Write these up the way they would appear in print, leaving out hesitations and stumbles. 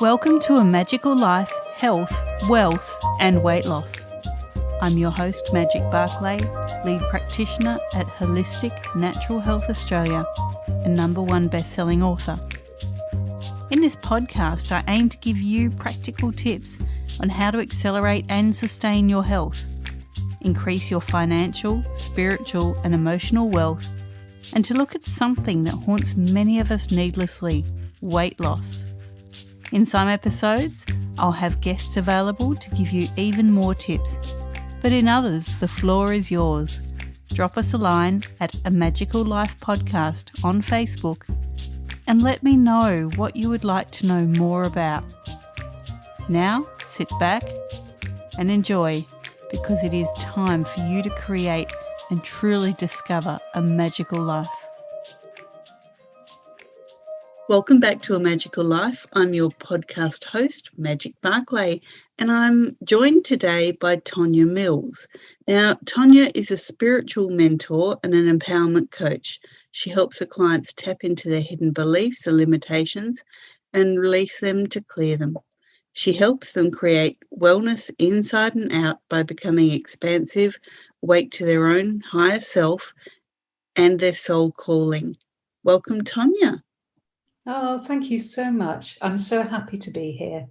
Welcome to A Magical Life, Health, Wealth and Weight Loss. I'm your host, Magic Barclay, lead practitioner at Holistic Natural Health Australia and #1 best-selling author. In this podcast, I aim to give you practical tips on how to accelerate and sustain your health, increase your financial, spiritual and emotional wealth, and to look at something that haunts many of us needlessly, weight loss. In some episodes, I'll have guests available to give you even more tips, but in others, the floor is yours. Drop us a line at A Magical Life Podcast on Facebook and let me know what you would like to know more about. Now, sit back and enjoy, because it is time for you to create and truly discover a magical life. Welcome back to A Magical Life. I'm your podcast host, Magic Barclay, and I'm joined today by Tonja Mills. Now, Tonja is a spiritual mentor and an empowerment coach. She helps her clients tap into their hidden beliefs or limitations and release them to clear them. She helps them create wellness inside and out by becoming expansive, awake to their own higher self and their soul calling. Welcome, Tonja. Oh, thank you so much. I'm so happy to be here.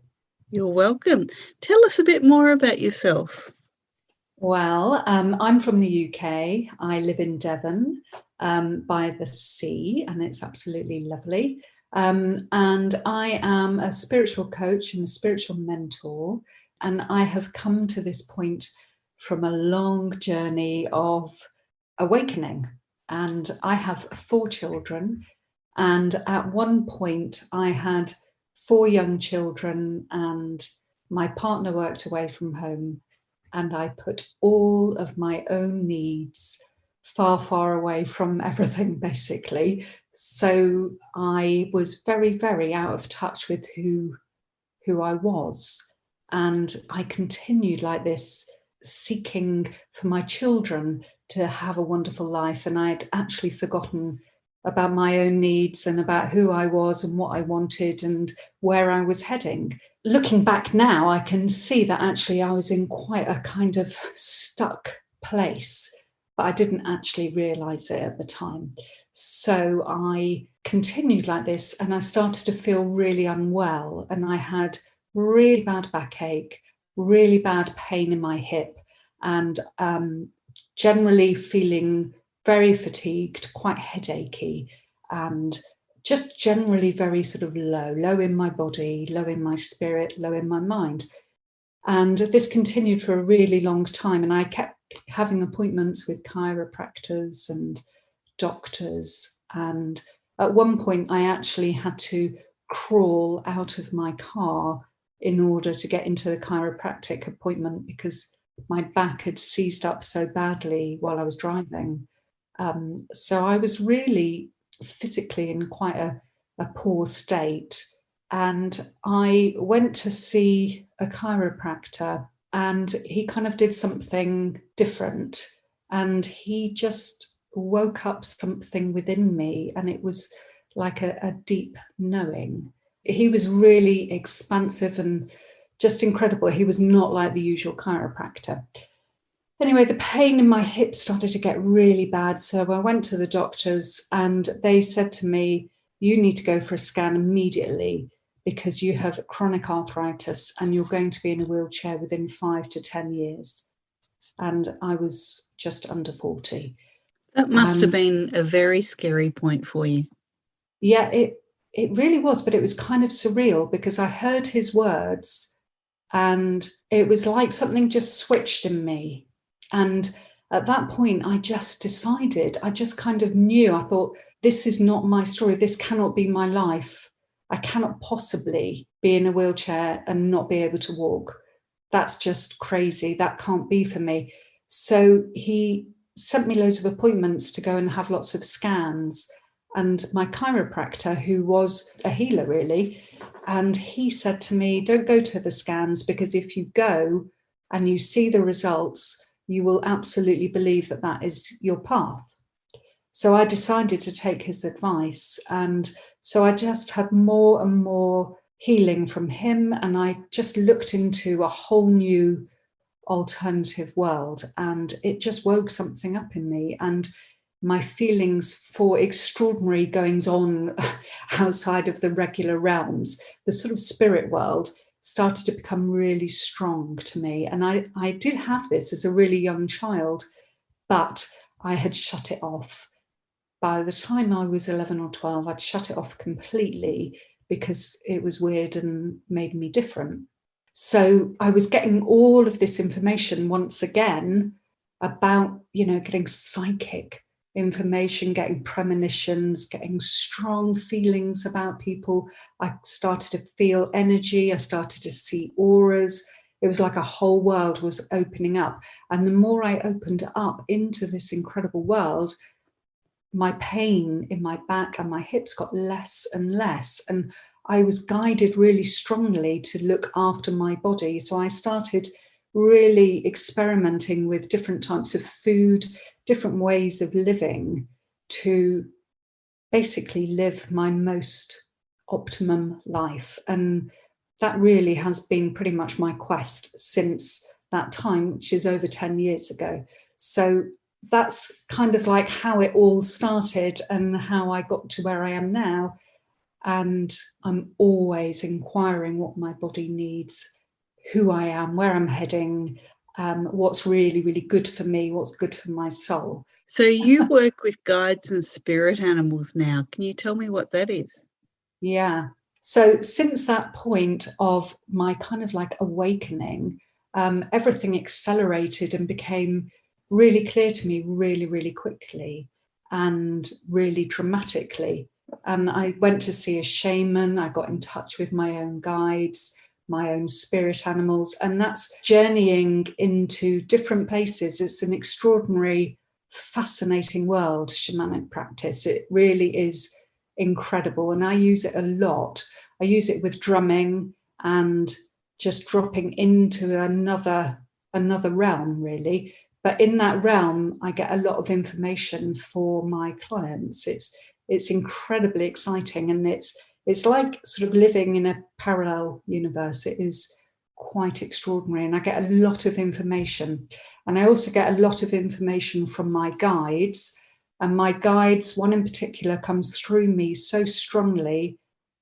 You're welcome. Tell us a bit more about yourself. Well, I'm from the UK. I live in Devon by the sea, and it's absolutely lovely. And I am a spiritual coach and a spiritual mentor. And I have come to this point from a long journey of awakening. And I have 4 children. And at one point, I had 4 young children, and my partner worked away from home, and I put all of my own needs far, far away from everything, basically. So I was very, very out of touch with who I was. And I continued like this, seeking for my children to have a wonderful life. And I'd actually forgotten about my own needs and about who I was and what I wanted and where I was heading. Looking back now, I can see that actually I was in quite a kind of stuck place, but I didn't actually realize it at the time. So I continued like this, and I started to feel really unwell, and I had really bad backache, really bad pain in my hip, and generally feeling very fatigued, quite headachy, and just generally very sort of low in my body, low in my spirit, low in my mind. And this continued for a really long time. And I kept having appointments with chiropractors and doctors. And at one point, I actually had to crawl out of my car in order to get into the chiropractic appointment because my back had seized up so badly while I was driving. So I was really physically in quite a poor state, and I went to see a chiropractor, and he kind of did something different, and he just woke up something within me, and it was like a deep knowing. He was really expansive and just incredible. He was not like the usual chiropractor. Anyway, the pain in my hip started to get really bad. So I went to the doctors, and they said to me, you need to go for a scan immediately because you have chronic arthritis and you're going to be in a wheelchair within 5 to 10 years. And I was just under 40. That must have been a very scary point for you. Yeah, it really was, but it was kind of surreal because I heard his words and it was like something just switched in me. And at that point, I just decided, I just kind of knew, I thought, this is not my story. This cannot be my life. I cannot possibly be in a wheelchair and not be able to walk. That's just crazy. That can't be for me. So he sent me loads of appointments to go and have lots of scans. And my chiropractor, who was a healer really, and he said to me, don't go to the scans because if you go and you see the results, you will absolutely believe that that is your path. So I decided to take his advice. And so I just had more and more healing from him, and I just looked into a whole new alternative world, and it just woke something up in me, and my feelings for extraordinary goings on outside of the regular realms, the sort of spirit world, started to become really strong to me. And I did have this as a really young child, but I had shut it off. By the time I was 11 or 12, I'd shut it off completely because it was weird and made me different. So I was getting all of this information once again about, getting psychic information, getting premonitions, getting strong feelings about people. I started to feel energy. I started to see auras. It was like a whole world was opening up. And the more I opened up into this incredible world, my pain in my back and my hips got less and less. And I was guided really strongly to look after my body. So I started really experimenting with different types of food, different ways of living to basically live my most optimum life. And that really has been pretty much my quest since that time, which is over 10 years ago. So that's kind of like how it all started and how I got to where I am now. And I'm always inquiring what my body needs, who I am, where I'm heading, what's really, really good for me, what's good for my soul. So you work with guides and spirit animals now. Can you tell me what that is? Yeah. So since that point of my kind of like awakening, everything accelerated and became really clear to me really, really quickly and really dramatically. And I went to see a shaman. I got in touch with my own guides, my own spirit animals, and that's journeying into different places. It's an extraordinary, fascinating world, shamanic practice. It really is incredible, and I use it a lot. I use it with drumming and just dropping into another realm, really. But in that realm, I get a lot of information for my clients. It's incredibly exciting, and it's like sort of living in a parallel universe. It is quite extraordinary, and I get a lot of information. And I also get a lot of information from my guides. And my guides, one in particular, comes through me so strongly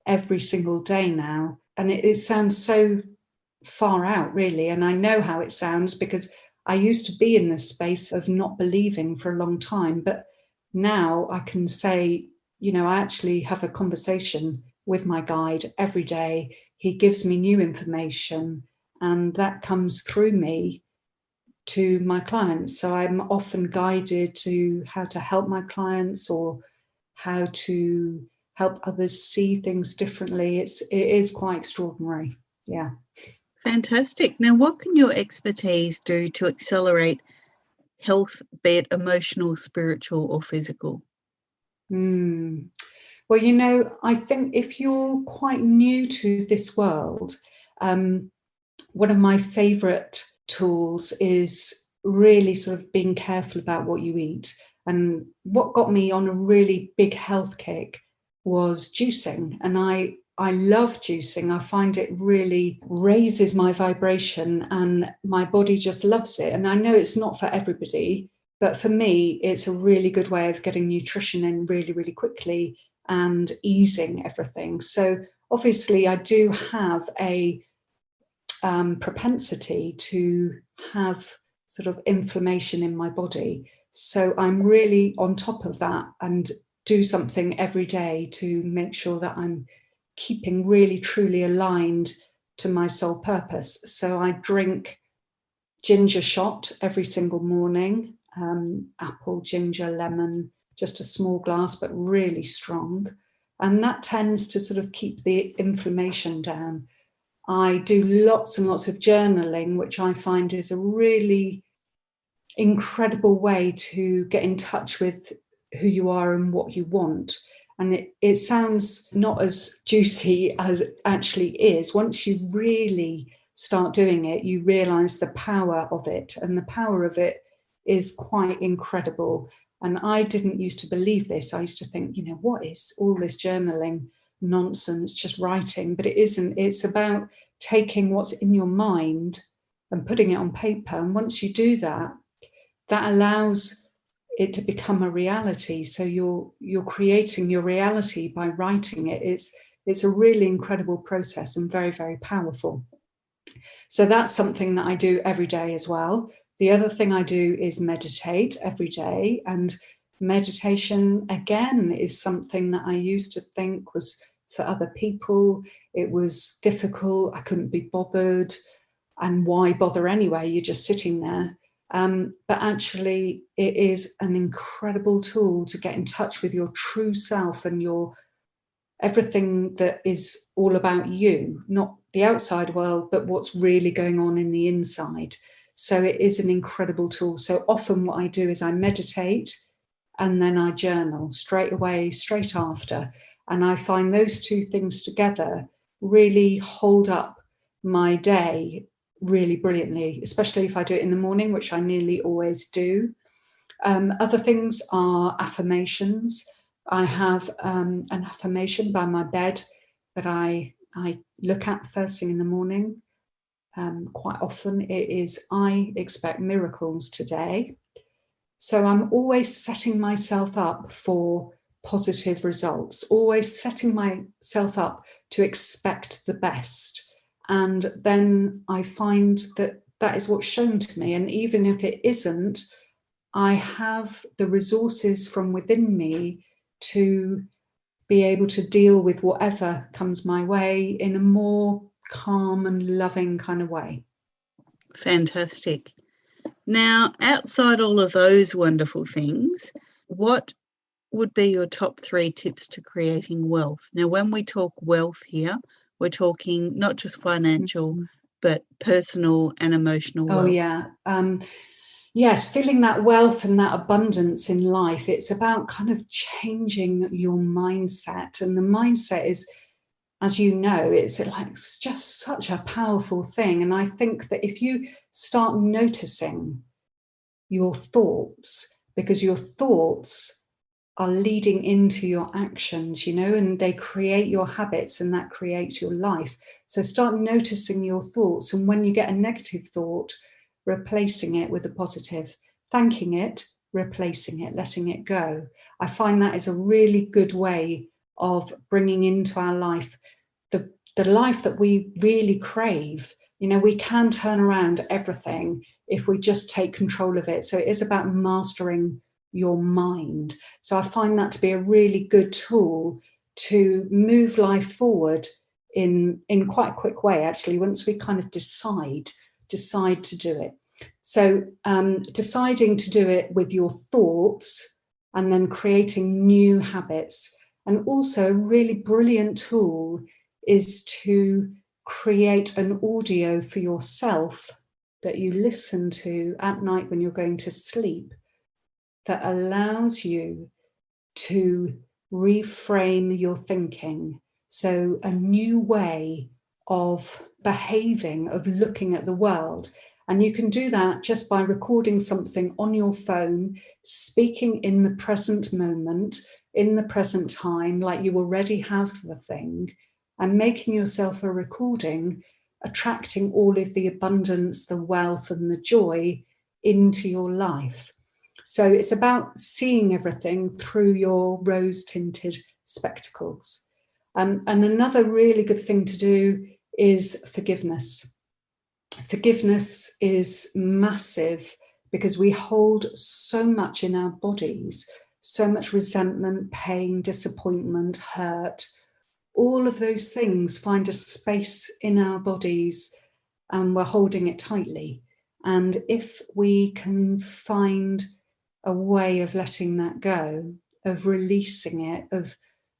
every single day now. And it sounds so far out, really. And I know how it sounds because I used to be in this space of not believing for a long time. But now I can say, I actually have a conversation with my guide every day. He gives me new information, and that comes through me to my clients. So I'm often guided to how to help my clients or how to help others see things differently. It is quite extraordinary. Yeah. Fantastic. Now, what can your expertise do to accelerate health, be it emotional, spiritual, or physical? Well, I think if you're quite new to this world, one of my favourite tools is really sort of being careful about what you eat. And what got me on a really big health kick was juicing. And I love juicing. I find it really raises my vibration and my body just loves it. And I know it's not for everybody, but for me, it's a really good way of getting nutrition in really, really quickly and easing everything. So obviously I do have a propensity to have sort of inflammation in my body. So I'm really on top of that and do something every day to make sure that I'm keeping really truly aligned to my soul purpose. So I drink ginger shot every single morning, apple, ginger, lemon, just a small glass, but really strong. And that tends to sort of keep the inflammation down. I do lots and lots of journaling, which I find is a really incredible way to get in touch with who you are and what you want. And it sounds not as juicy as it actually is. Once you really start doing it, you realize the power of it. And the power of it is quite incredible. And I didn't used to believe this. I used to think, what is all this journaling nonsense, just writing, but it isn't. It's about taking what's in your mind and putting it on paper. And once you do that, that allows it to become a reality. So you're creating your reality by writing it. It's a really incredible process and very, very powerful. So that's something that I do every day as well. The other thing I do is meditate every day. And meditation, again, is something that I used to think was for other people. It was difficult. I couldn't be bothered. And why bother anyway? You're just sitting there. But actually, it is an incredible tool to get in touch with your true self and your everything that is all about you, not the outside world, but what's really going on in the inside. So it is an incredible tool. So often what I do is I meditate and then I journal straight away, straight after. And I find those two things together really hold up my day really brilliantly, especially if I do it in the morning, which I nearly always do. Other things are affirmations. I have an affirmation by my bed that I look at first thing in the morning. Quite often it is, I expect miracles today. So I'm always setting myself up for positive results, always setting myself up to expect the best. And then I find that that is what's shown to me. And even if it isn't, I have the resources from within me to be able to deal with whatever comes my way in a more calm and loving kind of way. Fantastic. Now, outside all of those wonderful things, what would be your top 3 tips to creating wealth? Now, when we talk wealth here, we're talking not just financial, but personal and emotional wealth. Oh, yeah. Yes, feeling that wealth and that abundance in life, it's about kind of changing your mindset. And the mindset is, as you know, it's just such a powerful thing. And I think that if you start noticing your thoughts, because your thoughts are leading into your actions, and they create your habits and that creates your life. So start noticing your thoughts. And when you get a negative thought, replacing it with a positive, thanking it, replacing it, letting it go. I find that is a really good way of bringing into our life the life that we really crave. We can turn around everything if we just take control of it. So it is about mastering your mind. So I find that to be a really good tool to move life forward in quite a quick way, actually, once we kind of decide to do it. So deciding to do it with your thoughts and then creating new habits. And also a really brilliant tool is to create an audio for yourself that you listen to at night when you're going to sleep that allows you to reframe your thinking. So a new way of behaving, of looking at the world. And you can do that just by recording something on your phone, speaking in the present moment, in the present time, like you already have the thing, and making yourself a recording, attracting all of the abundance, the wealth, and the joy into your life. So it's about seeing everything through your rose-tinted spectacles. And another really good thing to do is forgiveness. Forgiveness is massive because we hold so much in our bodies, so much resentment, pain, disappointment, hurt. All of those things find a space in our bodies and we're holding it tightly. And if we can find a way of letting that go, of releasing it, of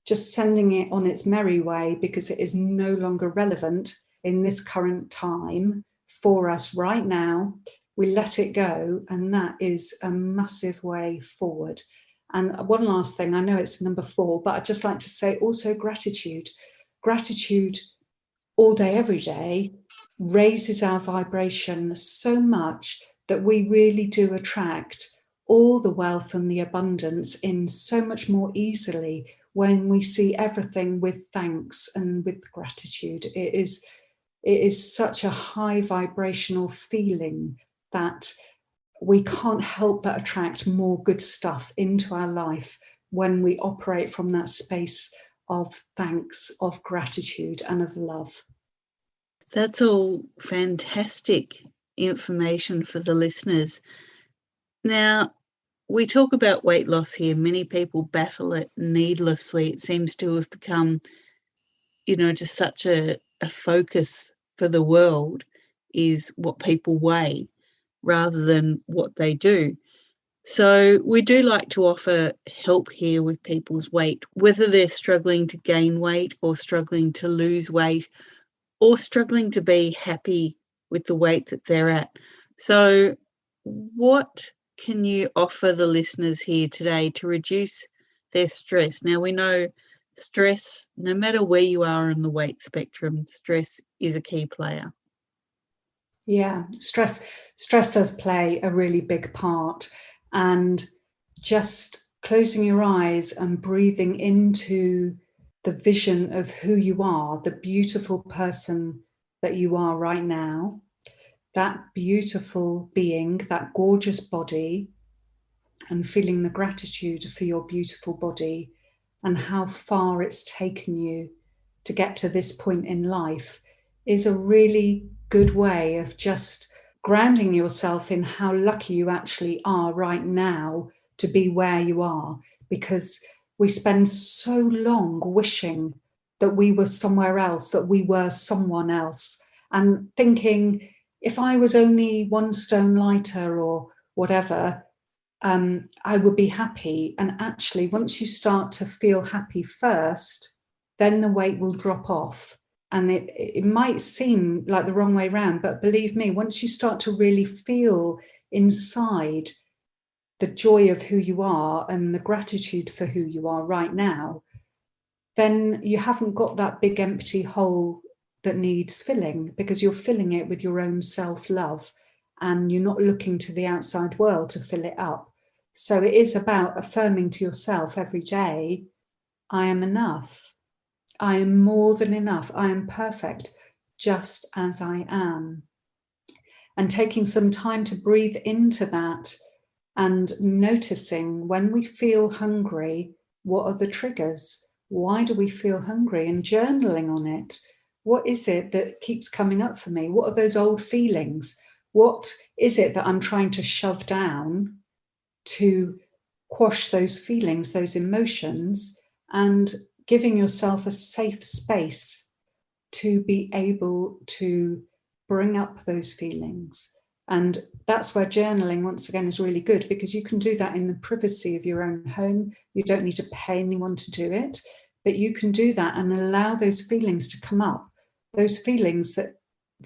just sending it on its merry way because it is no longer relevant in this current time for us right now, we let it go, and that is a massive way forward. And one last thing, I know it's number 4, but I'd just like to say also gratitude. Gratitude all day, every day, raises our vibration so much that we really do attract all the wealth and the abundance in so much more easily when we see everything with thanks and with gratitude. It is such a high vibrational feeling that we can't help but attract more good stuff into our life when we operate from that space of thanks, of gratitude, and of love. That's all fantastic information for the listeners. Now, we talk about weight loss here. Many people battle it needlessly. It seems to have become, just such a focus for the world is what people weigh rather than what they do. So we do like to offer help here with people's weight, whether they're struggling to gain weight or struggling to lose weight or struggling to be happy with the weight that they're at. So what can you offer the listeners here today to reduce their stress? Now, we know stress, no matter where you are in the weight spectrum, stress is a key player. Yeah, stress does play a really big part. And just closing your eyes and breathing into the vision of who you are, the beautiful person that you are right now, that beautiful being, that gorgeous body, and feeling the gratitude for your beautiful body and how far it's taken you to get to this point in life is a really good way of just grounding yourself in how lucky you actually are right now to be where you are, because we spend so long wishing that we were somewhere else, that we were someone else, and thinking, if I was only 1 stone lighter or whatever, I would be happy. And actually, once you start to feel happy first, then the weight will drop off. And it might seem like the wrong way around, but believe me, once you start to really feel inside the joy of who you are and the gratitude for who you are right now, then you haven't got that big empty hole that needs filling, because you're filling it with your own self-love and you're not looking to the outside world to fill it up. So it is about affirming to yourself every day, I am enough. I am more than enough. I am perfect just as I am. And taking some time to breathe into that and noticing when we feel hungry, what are the triggers? Why do we feel hungry? And journaling on it. What is it that keeps coming up for me? What are those old feelings? What is it that I'm trying to shove down to quash those feelings, those emotions, and giving yourself a safe space to be able to bring up those feelings. And that's where journaling, once again, is really good, because you can do that in the privacy of your own home. You don't need to pay anyone to do it, but you can do that and allow those feelings to come up, those feelings that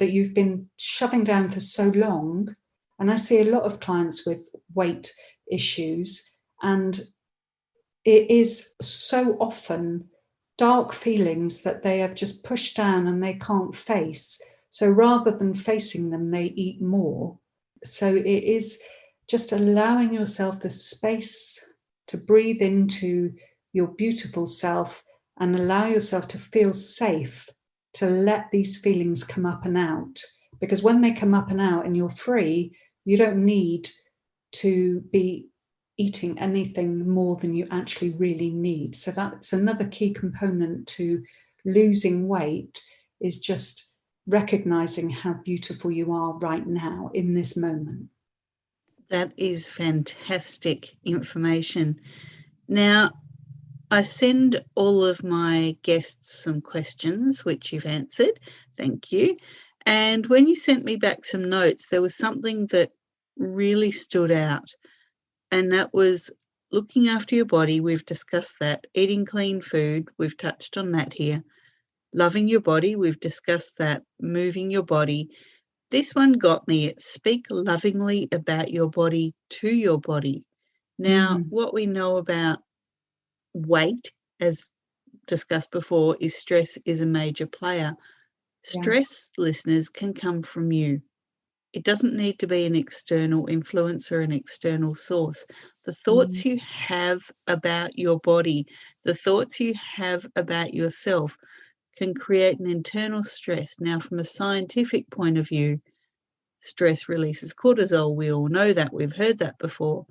you've been shoving down for so long. And I see a lot of clients with weight issues, and it is so often dark feelings that they have just pushed down and they can't face. So rather than facing them, they eat more. So it is just allowing yourself the space to breathe into your beautiful self and allow yourself to feel safe to let these feelings come up and out. Because when they come up and out and you're free, you don't need to be eating anything more than you actually really need. So that's another key component to losing weight, is just recognizing how beautiful you are right now in this moment. That is fantastic information. Now, I send all of my guests some questions, which you've answered. Thank you. And when you sent me back some notes, there was something that really stood out, and that was looking after your body. We've discussed that. Eating clean food, we've touched on that here. Loving your body, we've discussed that. Moving your body. This one got me. Speak lovingly about your body to your body. Now, what we know about weight, as discussed before, is stress is a major player. Stress, listeners, can come from you. It doesn't need to be an external influence or an external source. the thoughts you have about your body, the thoughts you have about yourself can create an internal stress. Now, from a scientific point of view, stress releases cortisol. We all know that. We've heard that before.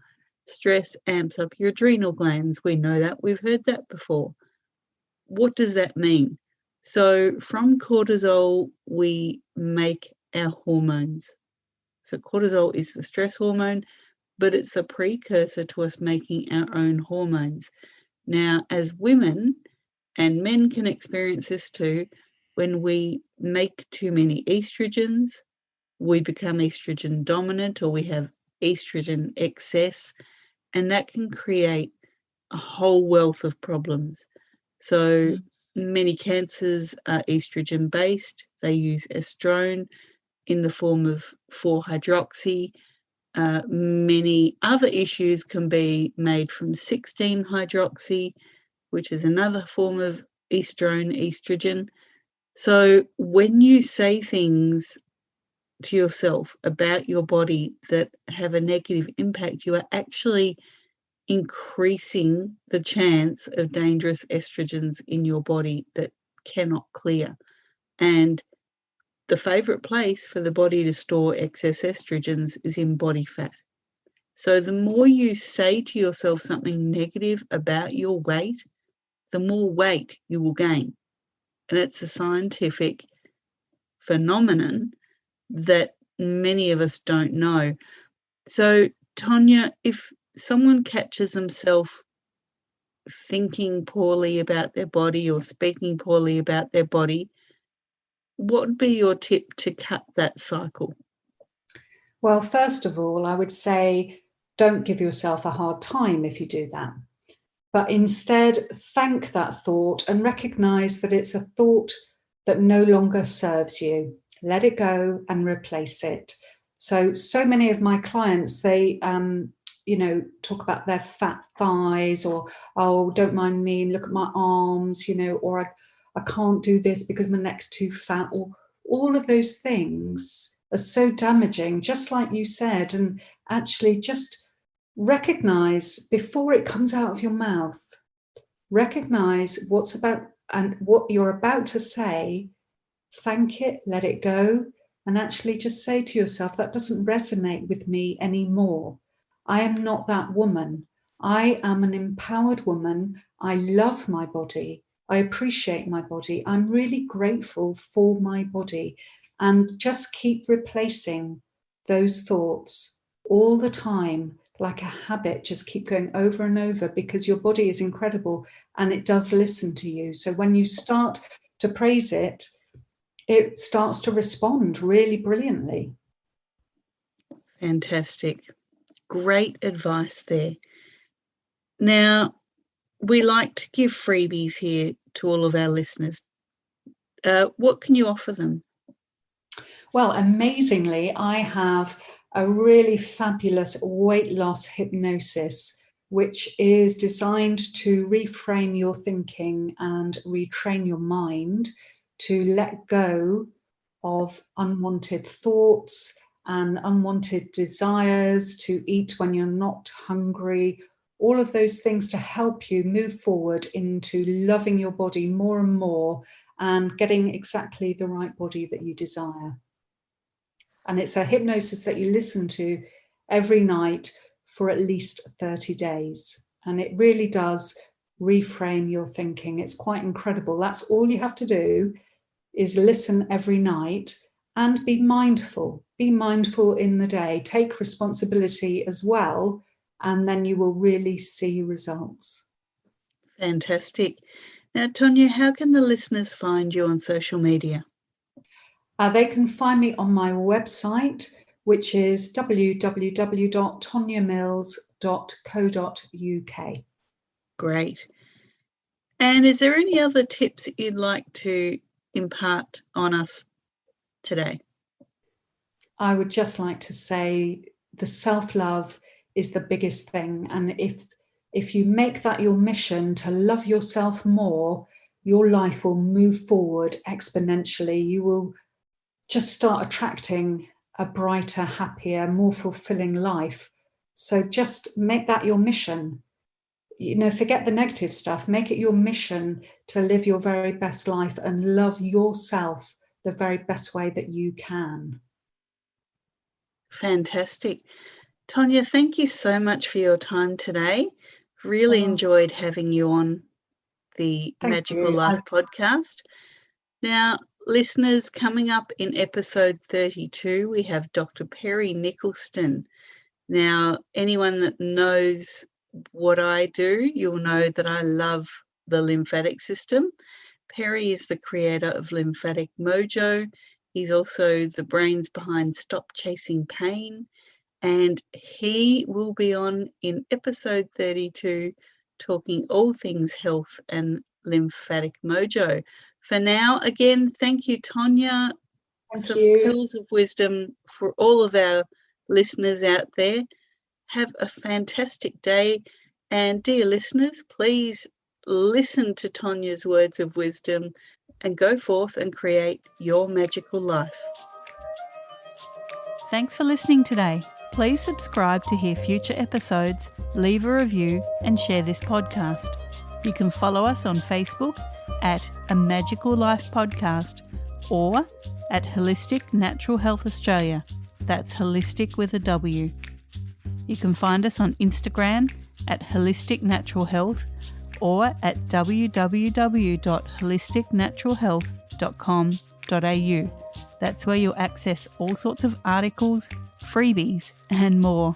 Stress amps up your adrenal glands. We know that. We've heard that before. What does that mean? So from cortisol, we make our hormones. So cortisol is the stress hormone, but it's the precursor to us making our own hormones. Now, as women, and men can experience this too, when we make too many estrogens, we become estrogen dominant, or we have estrogen excess, and that can create a whole wealth of problems. So many cancers are estrogen based. They use estrone in the form of 4-hydroxy. Many other issues can be made from 16-hydroxy, which is another form of estrogen. So when you say things to yourself about your body that have a negative impact, you are actually increasing the chance of dangerous estrogens in your body that cannot clear. And the favourite place for the body to store excess estrogens is in body fat. So the more you say to yourself something negative about your weight, the more weight you will gain. And it's a scientific phenomenon that many of us don't know. So, Tonja, if someone catches themselves thinking poorly about their body or speaking poorly about their body, what would be your tip to cut that cycle? Well, first of all, I would say don't give yourself a hard time if you do that. But instead, thank that thought and recognize that it's a thought that no longer serves you. Let it go and replace it. So many of my clients, they, talk about their fat thighs, or, oh, don't mind me, look at my arms, or I can't do this because my neck's too fat, or all of those things are so damaging, just like you said. And actually just recognize before it comes out of your mouth, recognize what's about and what you're about to say, thank it, let it go, and actually just say to yourself, that doesn't resonate with me anymore. I am not that woman. I am an empowered woman. I love my body. I appreciate my body. I'm really grateful for my body. And just keep replacing those thoughts all the time, like a habit. Just keep going over and over, because your body is incredible and it does listen to you. So when you start to praise it, it starts to respond really brilliantly. Fantastic. Great advice there. Now, we like to give freebies here to all of our listeners. What can you offer them? Well, amazingly, I have a really fabulous weight loss hypnosis, which is designed to reframe your thinking and retrain your mind to let go of unwanted thoughts and unwanted desires, to eat when you're not hungry, all of those things to help you move forward into loving your body more and more and getting exactly the right body that you desire. And it's a hypnosis that you listen to every night for at least 30 days. And it really does reframe your thinking. It's quite incredible. That's all you have to do, is listen every night and be mindful. Be mindful in the day. Take responsibility as well. And then you will really see results. Fantastic. Now, Tonja, how can the listeners find you on social media? They can find me on my website, which is www.tonjamills.co.uk. Great. And is there any other tips that you'd like to impart on us today? I would just like to say the self-love is the biggest thing. And if you make that your mission to love yourself more, your life will move forward exponentially. You will just start attracting a brighter, happier, more fulfilling life So just make that your mission. Forget the negative stuff. Make it your mission to live your very best life and love yourself the very best way that you can. Fantastic. Tonja, thank you so much for your time today. Really enjoyed having you on the Magical Life podcast. Now, listeners, coming up in episode 32, we have Dr. Perry Nicholson. Now, anyone that knows what I do, you'll know that I love the lymphatic system. Perry is the creator of Lymphatic Mojo. He's also the brains behind Stop Chasing Pain. And he will be on in episode 32 talking all things health and lymphatic mojo. For now, again, thank you, Tonja. Thank you. Pearls of wisdom for all of our listeners out there. Have a fantastic day. And dear listeners, please listen to Tonja's words of wisdom and go forth and create your magical life. Thanks for listening today. Please subscribe to hear future episodes, leave a review, and share this podcast. You can follow us on Facebook at A Magical Life Podcast or at Holistic Natural Health Australia. That's holistic with a W. You can find us on Instagram at Holistic Natural Health or at www.holisticnaturalhealth.com.au. That's where you'll access all sorts of articles, freebies, and more.